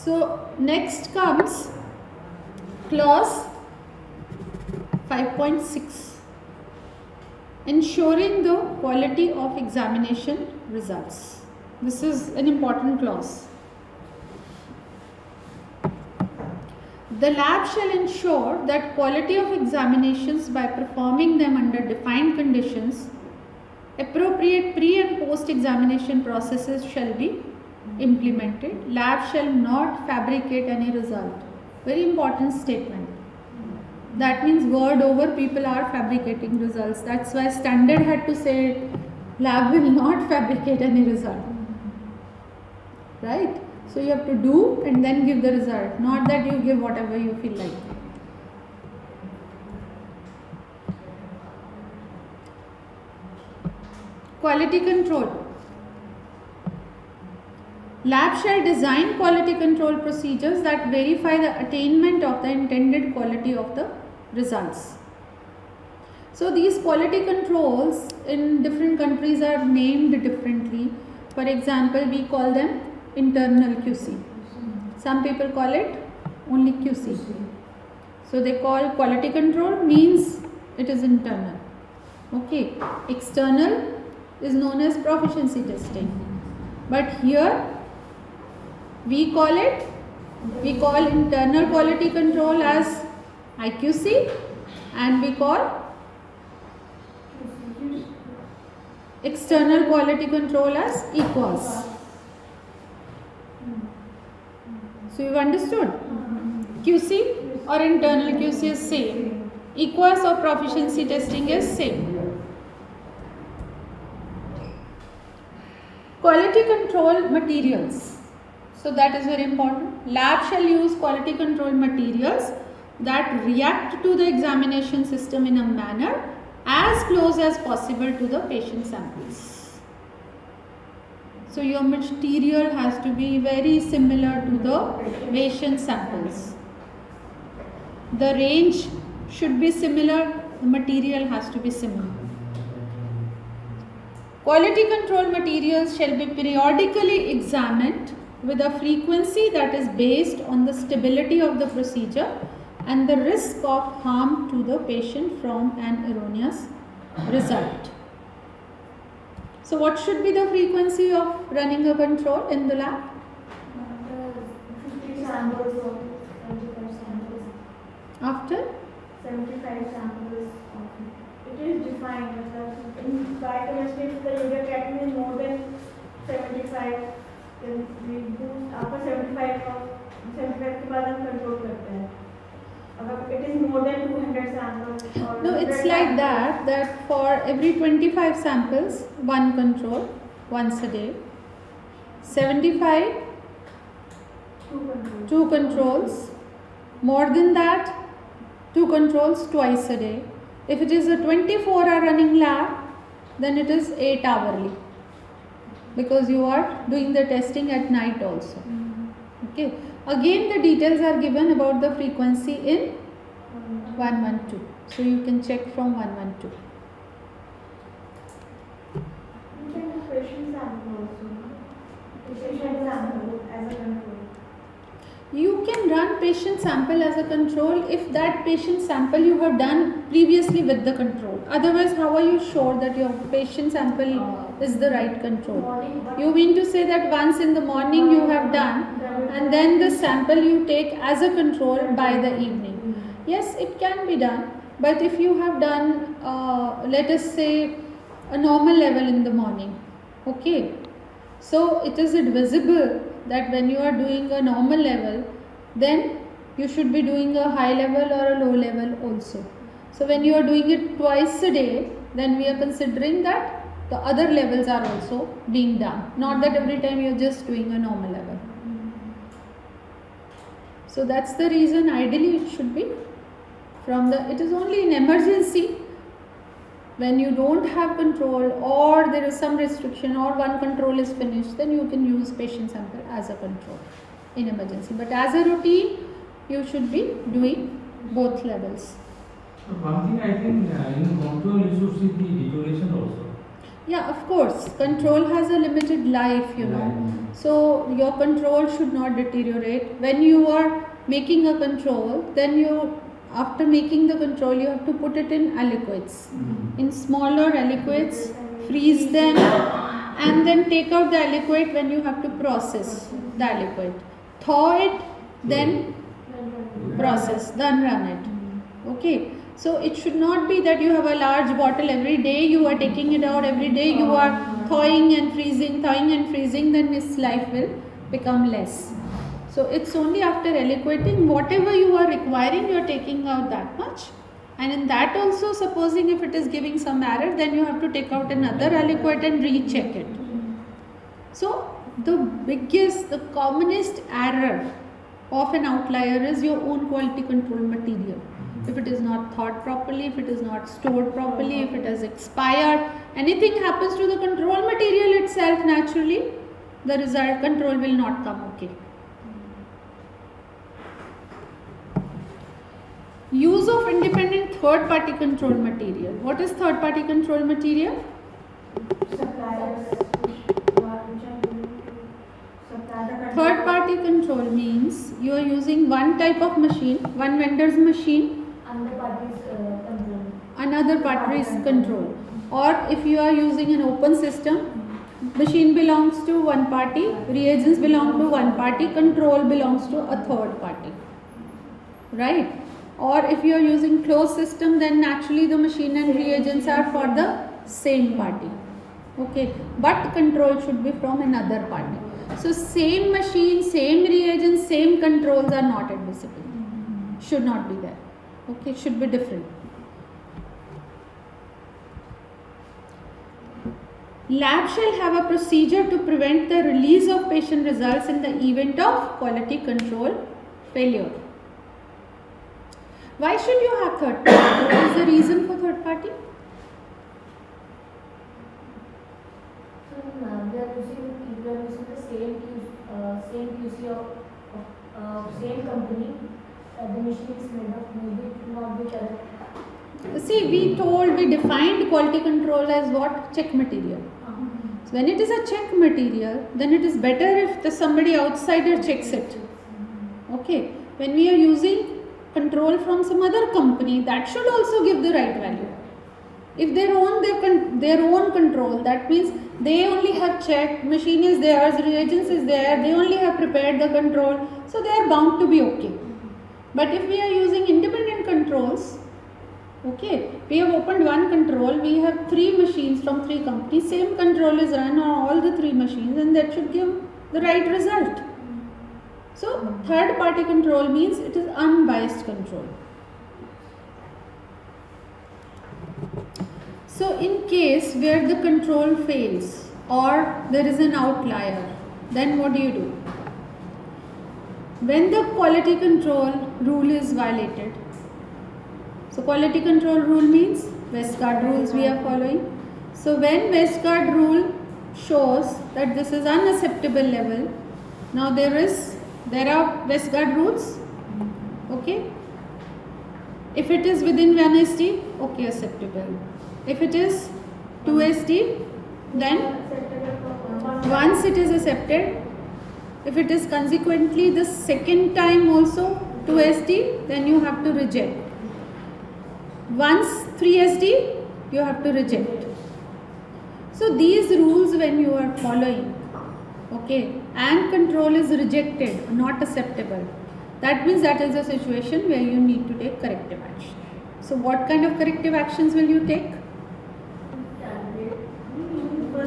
So next comes clause 5.6, ensuring the quality of examination results. This is an important clause. The lab shall ensure that quality of examinations by performing them under defined conditions. Appropriate pre and post examination processes shall be implemented. Lab shall not fabricate any result. Very important statement. That means word over, people are fabricating results. That's why standard had to say lab will not fabricate any result. Right? So you have to do and then give the result, not that you give whatever you feel like. Quality control. Lab shall design quality control procedures that verify the attainment of the intended quality of the results. So these quality controls in different countries are named differently. For example, we call them internal QC. Some people call it only QC. So they call quality control means it is internal. Okay. External is known as proficiency testing. But here we call internal quality control as IQC and we call external quality control as EQAS. So you've understood? QC or internal QC is same. EQAS or proficiency testing is same. Quality control materials. So that is very important. Lab shall use quality control materials that react to the examination system in a manner as close as possible to the patient samples. So your material has to be very similar to the patient samples. The range should be similar, the material has to be similar. Quality control materials shall be periodically examined with a frequency that is based on the stability of the procedure and the risk of harm to the patient from an erroneous result. So what should be the frequency of running a control in the lab? 50 samples or 75 samples. After? 75 samples. It is defined. In biochemistry, if the urea creatinine is more than 75, then we do after 75 के बाद हम control करते हैं. If it is more than 200 samples or no, it's like that for every 25 samples, one control once a day. 75, two controls. More than that, two controls twice a day. If it is a 24-hour running lab, then it is 8 hourly, because you are doing the testing at night also. Okay. Again, the details are given about the frequency in 112. So you can check from 112. You can do patient sample also. Patient sample as a control. You can run patient sample as a control if that patient sample you have done previously with the control. Otherwise, how are you sure that your patient sample is the right control? You mean to say that once in the morning you have done and then the sample you take as a control by the evening. Yes, it can be done, but if you have done let us say a normal level in the morning, okay, so it is advisable that when you are doing a normal level, then you should be doing a high level or a low level also. So when you are doing it twice a day, then we are considering that the other levels are also being done, not that every time you are just doing a normal level. So that's the reason ideally it should be it is only in emergency when you don't have control or there is some restriction or one control is finished, then you can use patient sample as a control in emergency. But as a routine, you should be doing both levels. One thing I think in control you should see the deterioration also. Yeah, of course. Control has a limited life, you know. So your control should not deteriorate. When you are making a control, then after making the control, you have to put it in aliquots, in smaller aliquots, freeze them, and then take out the aliquot when you have to process the aliquot. Thaw it, then process, then run it. Okay. So it should not be that you have a large bottle every day, you are taking it out every day, you are thawing and freezing, then its life will become less. So it's only after aliquoting, whatever you are requiring, you are taking out that much. And in that also, supposing if it is giving some error, then you have to take out another aliquot and recheck it. So the commonest error of an outlier is your own quality control material. If it is not thawed properly, if it is not stored properly, if it has expired, anything happens to the control material itself, naturally the result control will not come okay. Use of independent third party control material. What is third party control material? Suppliers. Third party control means you are using one type of machine, one vendor's machine, another party's control. Or if you are using an open system, machine belongs to one party, reagents belong to one party, control belongs to a third party. Right? Or if you are using closed system, then naturally the machine and reagents are for the same party. Okay, but control should be from another party. So same machine, same reagents, same controls are not admissible. Should not be there. Okay, it should be different. Lab shall have a procedure to prevent the release of patient results in the event of quality control failure. Why should you have third party? What is the reason for third party? They are using the same QC of same company. The machine is made of, maybe it will not be correct. See, we defined quality control as what? Check material. So when it is a check material, then it is better if somebody outsider checks it. Okay. When we are using control from some other company, that should also give the right value. If they own their own control, that means they only have checked, machine is theirs, reagents is there, they only have prepared the control, so they are bound to be okay. But if we are using independent controls, okay, we have opened one control, we have 3 machines from 3 companies, same control is run on all the 3 machines, and that should give the right result. So third party control means it is unbiased control. So in case where the control fails or there is an outlier, then what do? When the quality control rule is violated, so quality control rule means Westgard rules we are following. So when Westgard rule shows that this is unacceptable level, now there are Westgard rules, okay. If it is within 1 SD, okay, acceptable. If it is 2 SD, then once it is accepted, if it is consequently the second time also 2 SD, then you have to reject. Once 3 SD, you have to reject. So these rules when you are following, okay, and control is rejected, not acceptable, that means that is a situation where you need to take corrective action. So what kind of corrective actions will you take?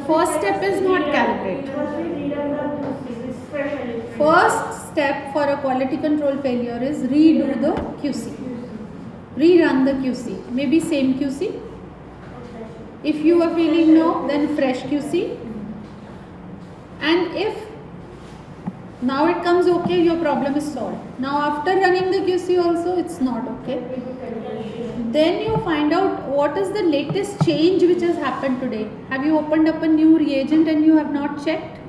First step is not calibrate. First step for a quality control failure is redo the QC. Rerun the QC. Maybe same QC. If you are feeling no, then fresh QC. And if now it comes okay, your problem is solved. Now after running the QC also, it's not okay. Then you find out what is the latest change which has happened today. Have you opened up a new reagent and you have not checked?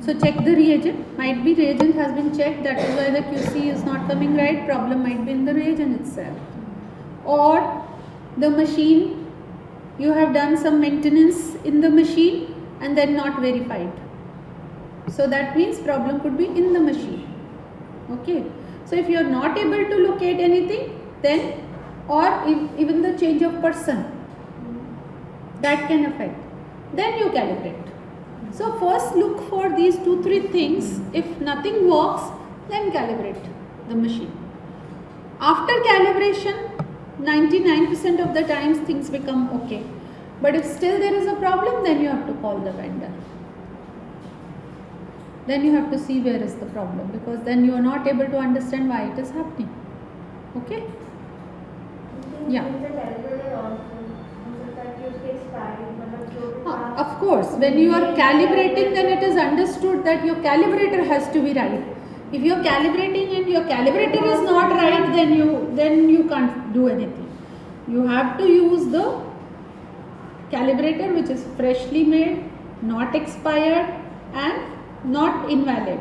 So check the reagent. Might be reagent has been checked, that is why the QC is not coming right. Problem might be in the reagent itself. Or the machine, you have done some maintenance in the machine and then not verified. So that means problem could be in the machine. Okay. So if you are not able to locate anything, then or even the change of person, that can affect, then you calibrate. So first look for these 2-3 things. If nothing works, then calibrate the machine. After calibration, 99% of the times things become okay. But if still there is a problem, then you have to call the vendor. Then you have to see where is the problem, because then you are not able to understand why it is happening. Okay? Yeah. Of course, when you are calibrating, then it is understood that your calibrator has to be right. If you are calibrating and your calibrator is not right, then you can't do anything. You have to use the calibrator which is freshly made, not expired and not invalid.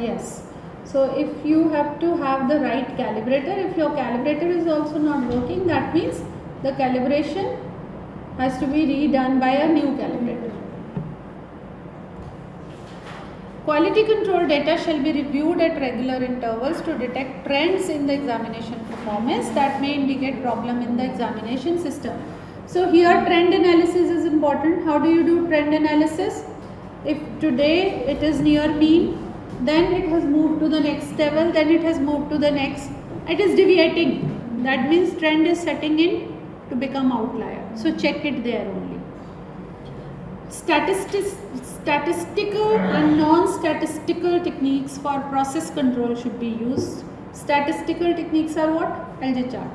Yes. So if you have to have the right calibrator, if your calibrator is also not working, that means the calibration has to be redone by a new calibrator. Quality control data shall be reviewed at regular intervals to detect trends in the examination performance that may indicate problem in the examination system. So here trend analysis is important. How do you do trend analysis? If today it is near mean, then it has moved to the next level, then it has moved to the next, it is deviating. That means trend is setting in to become outlier. So check it there only. Statistical and non-statistical techniques for process control should be used. Statistical techniques are what? LJ chart.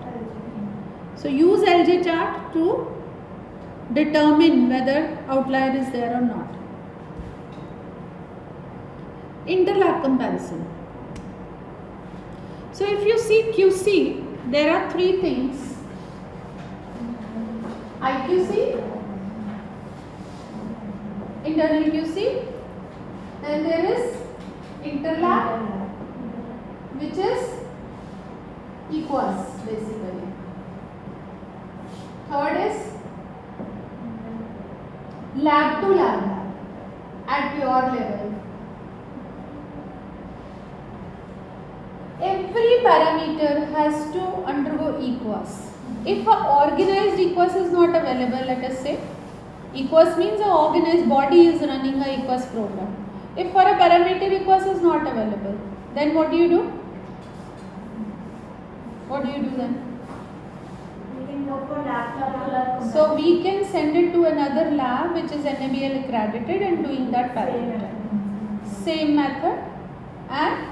So use LJ chart to determine whether outlier is there or not. Interlab comparison. So if you see QC, there are 3 things. IQC, internal QC, then there is interlab, which is equals basically. Third is lab to lab at your level. Every parameter has to undergo EQUAS. If an organized EQUAS is not available, let us say, EQUAS means an organized body is running a EQUAS program. If for a parameter EQUAS is not available, then what do you do? What do you do then? We can go for lab. So we can send it to another lab which is NABL accredited and doing that parameter. Same method and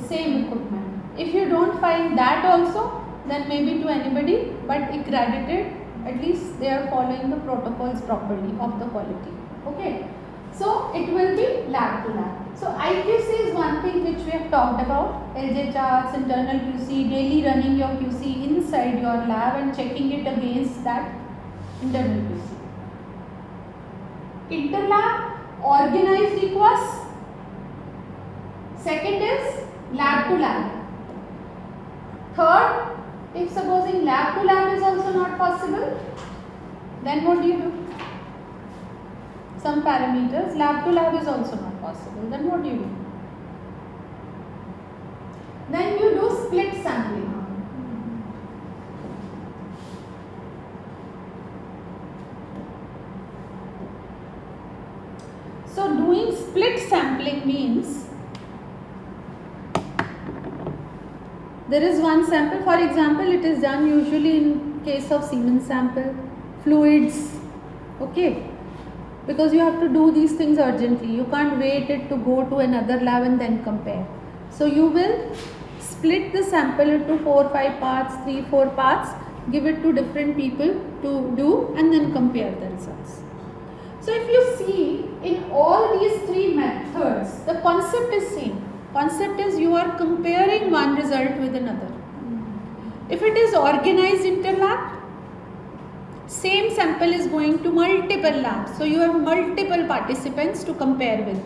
same equipment. If you don't find that also, then maybe to anybody but accredited, at least they are following the protocols properly of the quality. Okay. So it will be lab to lab. So IQC is one thing which we have talked about. LJ charts, internal QC, daily running your QC inside your lab and checking it against that internal QC. Interlab, organized EQUAS. Second is lab to lab. Third, if supposing lab to lab is also not possible, then what do you do? Some parameters, lab to lab is also not possible, then what do you do? Then you do split sampling. So doing split sampling means there is one sample, for example, it is done usually in case of semen sample, fluids, okay, because you have to do these things urgently. You can't wait it to go to another lab and then compare. So you will split the sample into 4-5 parts, 3-4 parts, give it to different people to do and then compare the results. So if you see in all these 3 methods, the concept is same. Concept is you are comparing one result with another. If it is organized interlab, same sample is going to multiple labs. So you have multiple participants to compare with.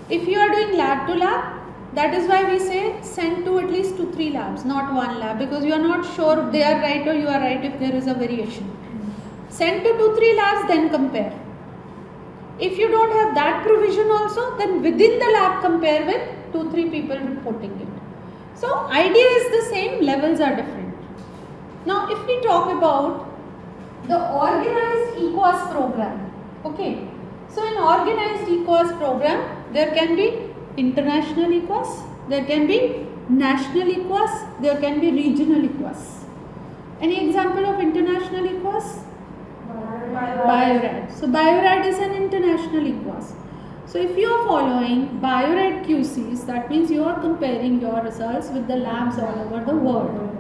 If you are doing lab to lab, that is why we say send to at least 2-3 labs, not one lab, because you are not sure they are right or you are right if there is a variation. Send to 2-3 labs, then compare. If you don't have that provision also, then within the lab compare with 2-3 people reporting it. So idea is the same, levels are different. Now if we talk about the organized EQUAS program, okay. So in organized EQUAS program, there can be international EQUAS, there can be national EQUAS, there can be regional EQUAS. Any example of international EQUAS? BioRad. So BioRad is an international EQUAS. So if you are following BioRad QCs, that means you are comparing your results with the labs all over the world.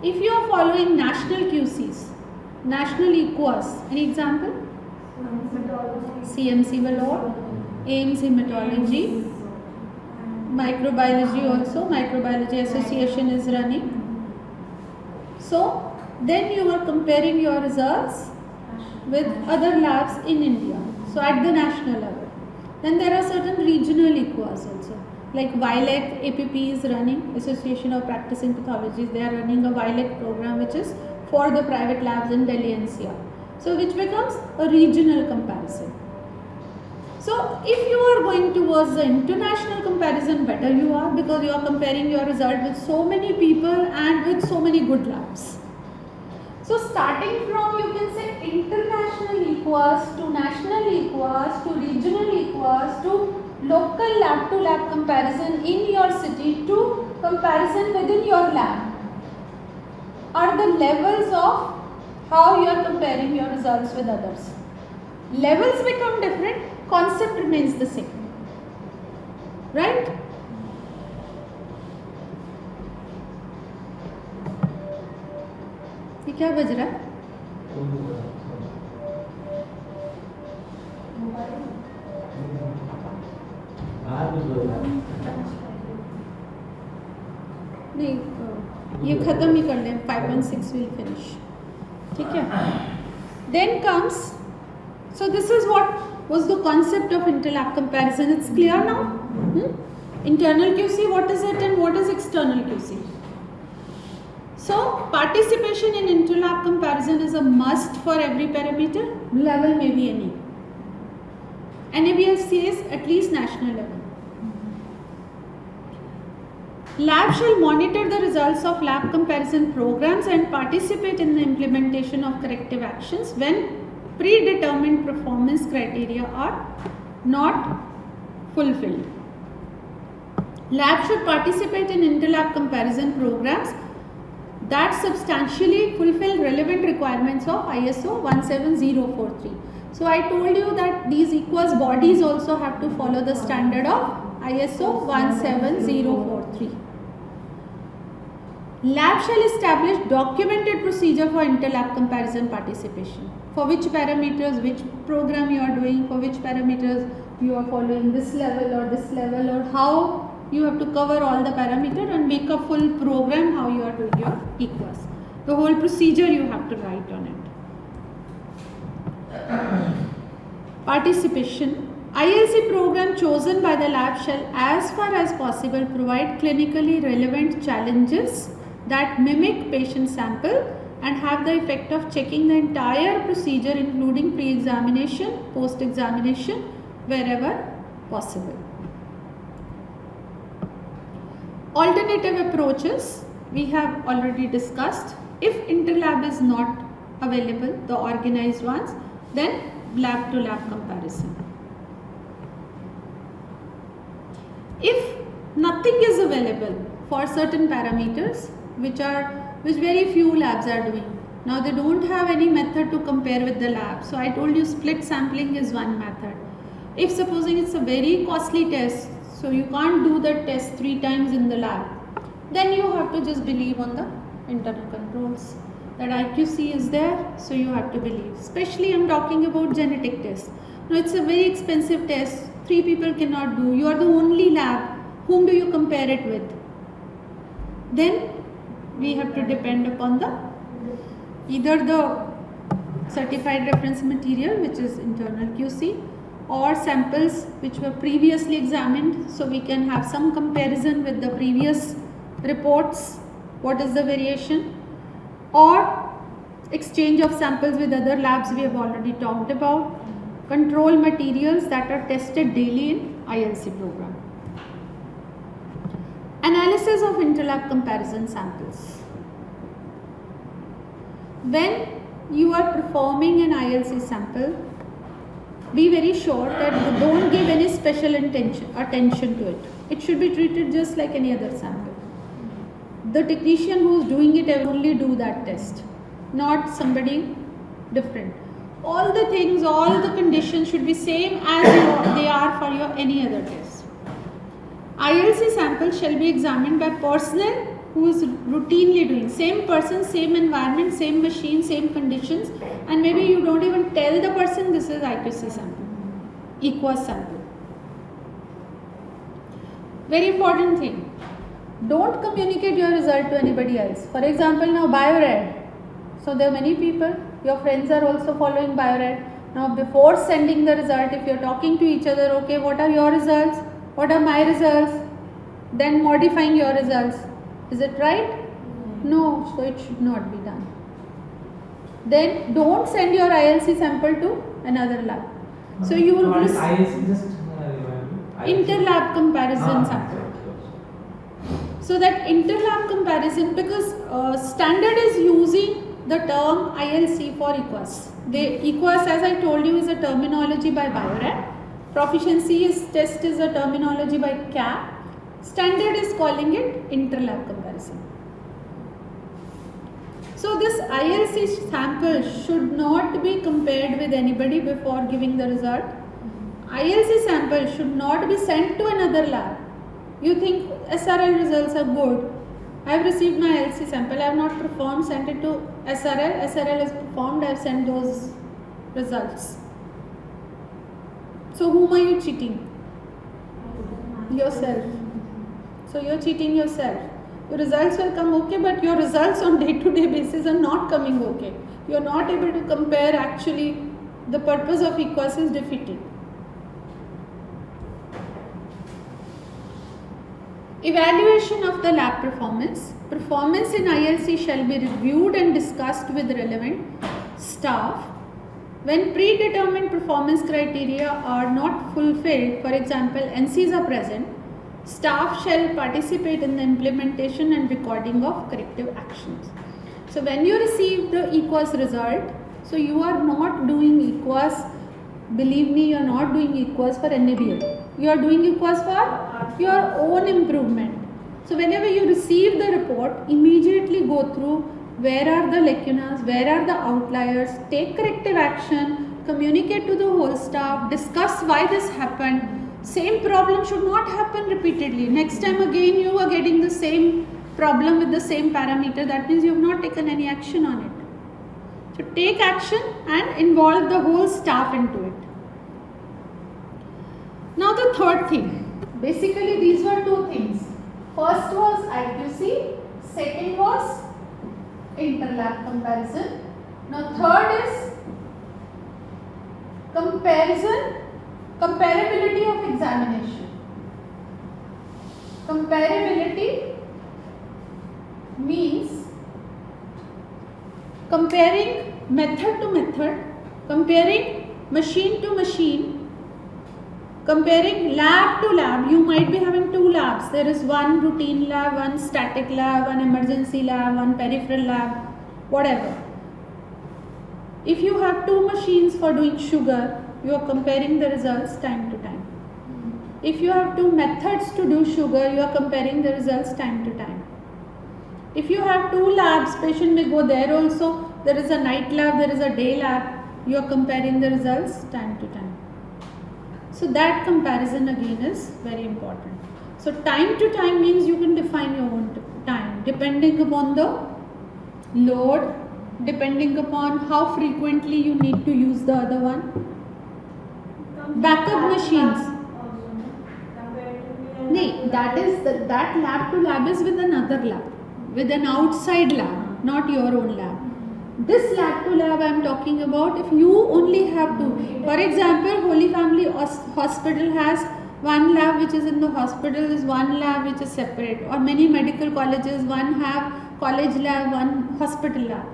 If you are following national QCs, national EQUAS, any example? CMC Vellore, AIMS Hematology, microbiology also, microbiology association is running. So then you are comparing your results with other labs in India, so at the national level. Then there are certain regional EQUAS also, like VILEC APP is running, Association of Practicing Pathologists, they are running a VILEC program which is for the private labs in Delhi NCR. So which becomes a regional comparison. So if you are going towards the international comparison, better you are, because you are comparing your result with so many people and with so many good labs. So starting from, you can say, international EQUAS to national EQUAS to regional EQUAS to local lab to lab comparison in your city to comparison within your lab are the levels of how you are comparing your results with others. Levels become different, concept remains the same, right? ये क्या बज रहा है? नहीं, ये खत्म ही कर लें, 5.6 will finish. ठीक है? Then comes, so this is what was the concept of interlab comparison. It's clear now? Internal QC, what is it and what is external QC? So participation in interlab comparison is a must for every parameter, level may be any. NABL says at least national level. Lab shall monitor the results of lab comparison programs and participate in the implementation of corrective actions when predetermined performance criteria are not fulfilled. Lab should participate in interlab comparison programs that substantially fulfill relevant requirements of ISO 17043. So I told you that these EQUAS bodies also have to follow the standard of ISO 17043. Lab shall establish documented procedure for interlab comparison participation. For which parameters, which program you are doing, for which parameters you are following this level or how you have to cover all the parameters and make a full program how you are doing your EQUAS. The whole procedure you have to write on it. Participation. ILC program chosen by the lab shall as far as possible provide clinically relevant challenges that mimic patient sample and have the effect of checking the entire procedure including pre-examination, post-examination wherever possible. Alternative approaches we have already discussed. If interlab is not available, the organized ones, then lab to lab comparison. If nothing is available for certain parameters which very few labs are doing, now they don't have any method to compare with the lab. So I told you split sampling is one method. If supposing it's a very costly test, so you can't do the test 3 times in the lab, then you have to just believe on the internal controls. That IQC is there, so you have to believe. Especially I'm talking about genetic tests. Now it's a very expensive test, 3 people cannot do. You are the only lab. Whom do you compare it with? Then we have to depend upon either the certified reference material, which is internal QC, or samples which were previously examined, so we can have some comparison with the previous reports, what is the variation, or exchange of samples with other labs we have already talked about, control materials that are tested daily in ILC program. Analysis of interlab comparison samples. When you are performing an ILC sample, be very sure that you don't give any special attention to it. It should be treated just like any other sample. The technician who is doing it will only do that test, not somebody different. All the things, all the conditions should be same as they are for your any other test. ILC sample shall be examined by personnel who is routinely doing, same person, same environment, same machine, same conditions, and maybe you don't even tell the person this is IQC sample, EQUAS sample. Very important thing, don't communicate your result to anybody else. For example, now BioRad, so there are many people, your friends are also following BioRad. Now before sending the result, if you are talking to each other, okay, what are your results, what are my results, then modifying your results. Is it right? No, so it should not be done. Then don't send your ILC sample to another lab. So you will What is receive ILC? Just interlab comparison sample. Okay. So that interlab comparison, because standard is using the term ILC for EQUAS. EQUAS, as I told you, is a terminology by BioRad. Proficiency test is a terminology by CAP. Standard is calling it interlab comparison. So this ILC sample should not be compared with anybody before giving the result. ILC sample should not be sent to another lab. You think SRL results are good. I have received my ILC sample, I have not performed, sent it to SRL. SRL is performed, I have sent those results. So whom are you cheating? Yourself. So you are cheating yourself. Your results will come okay, but your results on day-to-day basis are not coming okay. You are not able to compare, actually the purpose of EQUAS is defeated. Evaluation of the lab performance. Performance in ILC shall be reviewed and discussed with relevant staff. When predetermined performance criteria are not fulfilled, for example, NCs are present, staff shall participate in the implementation and recording of corrective actions. So when you receive the EQUAS result, so you are not doing EQUAS, believe me, you are not doing EQUAS for NABL. You are doing EQUAS for your own improvement. So whenever you receive the report, immediately go through where are the lacunas, where are the outliers, take corrective action, communicate to the whole staff, discuss why this happened. Same problem should not happen repeatedly. Next time again you are getting the same problem with the same parameter, that means you have not taken any action on it. So take action and involve the whole staff into it. Now the third thing, basically these were two things. First was IQC, second was interlab comparison. Now third is comparability of examination. Comparability means comparing method to method, comparing machine to machine, comparing lab to lab. You might be having two labs. There is one routine lab, one static lab, one emergency lab, one peripheral lab, whatever. If you have two machines for doing sugar, you are comparing the results time to time. If you have two methods to do sugar, you are comparing the results time to time. If you have two labs, patient may go there also. There is a night lab, there is a day lab. You are comparing the results time to time. So that comparison again is very important. So time to time means you can define your own time depending upon the load, depending upon how frequently you need to use the other one. Backup machines. No, that lab to lab is with another lab, with an outside lab, not your own lab. This lab to lab I am talking about, if you only have to, for example, Holy Family Hospital has one lab which is in the hospital, is one lab which is separate, or many medical colleges, one have college lab, one hospital lab.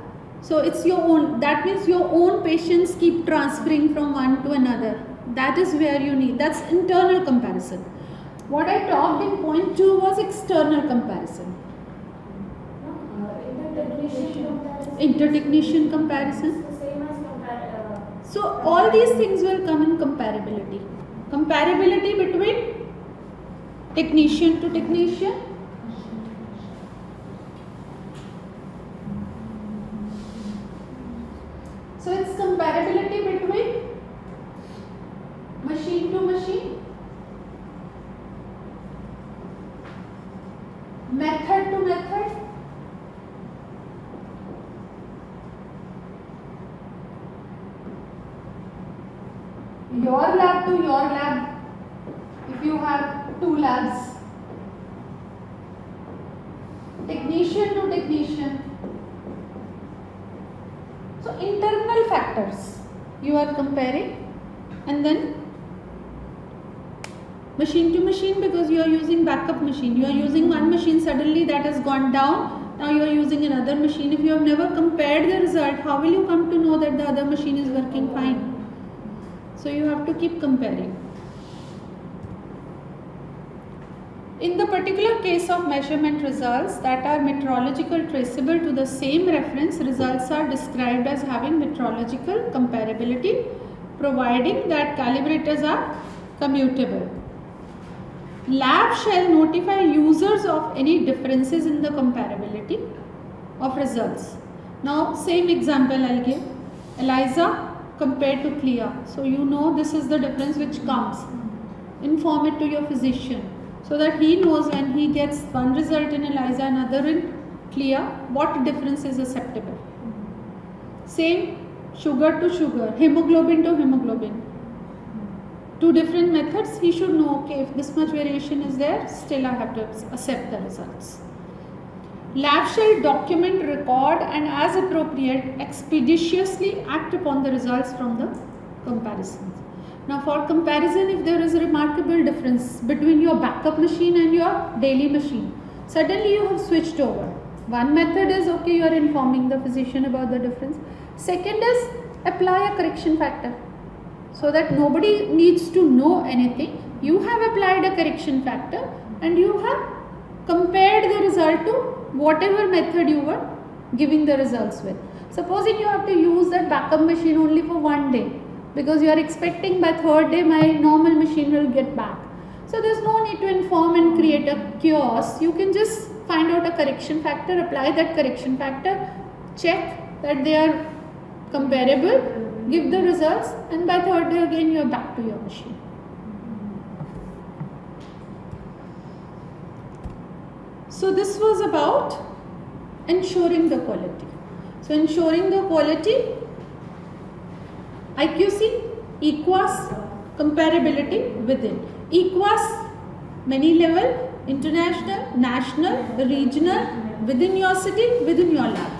So it's your own, that means your own patients keep transferring from one to another. That is where you need, that's internal comparison. What I talked in point 2 was external comparison. Inter-technician comparison. It's the same as So all these things will come in comparability. Comparability between technician to technician. So it's comparability between machine to machine, method to method, your lab to your lab, if you have 2 labs, technician to technician. So internal factors you are comparing, and then machine to machine, because you are using backup machine. You are using one machine, suddenly that has gone down, now you are using another machine. If you have never compared the result, how will you come to know that the other machine is working fine? So you have to keep comparing. In the particular case of measurement results that are metrological traceable to the same reference, results are described as having metrological comparability, providing that calibrators are commutable. Lab shall notify users of any differences in the comparability of results. Now same example I'll give. ELISA compared to CLIA. So you know this is the difference which comes. Inform it to your physician so that he knows when he gets one result in ELISA and another in CLIA, what difference is acceptable. Same sugar to sugar, hemoglobin to hemoglobin. 2 different methods, he should know, okay, if this much variation is there, still I have to accept the results. Lab shall document, record and as appropriate expeditiously act upon the results from the comparisons. Now for comparison, if there is a remarkable difference between your backup machine and your daily machine, suddenly you have switched over. One method is, okay, you are informing the physician about the difference. Second is apply a correction factor so that nobody needs to know anything. You have applied a correction factor and you have compared the result to whatever method you were giving the results with. Supposing you have to use that backup machine only for 1 day because you are expecting by 3rd day my normal machine will get back. So there is no need to inform and create a chaos. You can just find out a correction factor, apply that correction factor, check that they are comparable, give the results, and by 3rd day again you are back to your machine. So this was about ensuring the quality. So ensuring the quality, IQC equals comparability within. Equals many level, international, national, regional, within your city, within your lab.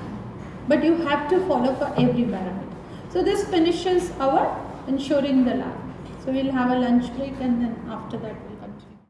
But you have to follow for every parameter. So this finishes our ensuring the lab. So we'll have a lunch break and then after that